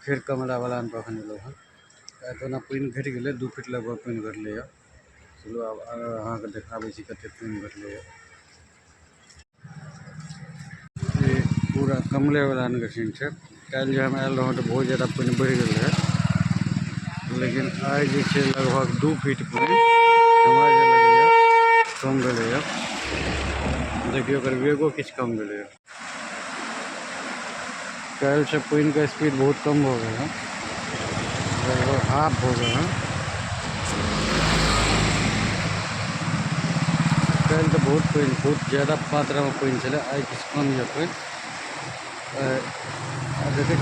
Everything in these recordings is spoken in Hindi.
फिर कमला वाला पाखन लोग हैं तो ना पानी घट गए 2 फीट लगभग पानी घटल। चलो अब अहाँ के देखाबै छी कते पानी घटल। पूरा कमले वाला के सीन है। कल जो हम आयल रहूँ तो बहुत ज़्यादा पानी बढ़ गए है, लेकिन आज जो है लगभग 2 फीट पानी हमारा जे लगे कम गए। देखियो अगर वेगो किछ कम गए। कल से पानी का स्पीड बहुत कम हो गया है, लगभग हाफ हो गया है। कल तो बहुत ज़्यादा मात्रा में पानी चले, आज किछ कम है पानी। देखे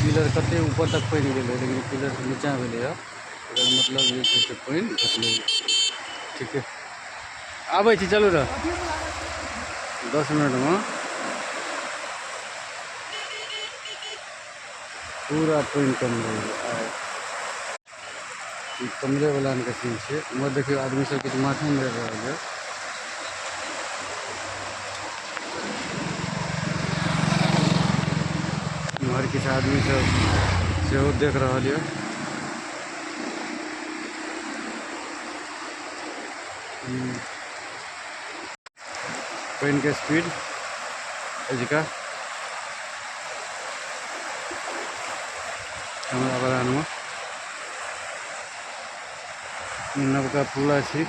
पिलर कते ऊपर तक पानी गए, लेकिन पिलर से नीचा गए मतलब ये पानी घटल। ठीक है आबै छी, चलू रह 10 मिनट में पूरा पानी कम रहे। कमरे वाला के सीन है। उम्हर देखियो आदमी सब किछु माथा में रह रहा है। उम्हर किछु आदमी सब सेहो देख रहा है। पानी के स्पीड अजका कमला बलान में नवका पुला छी।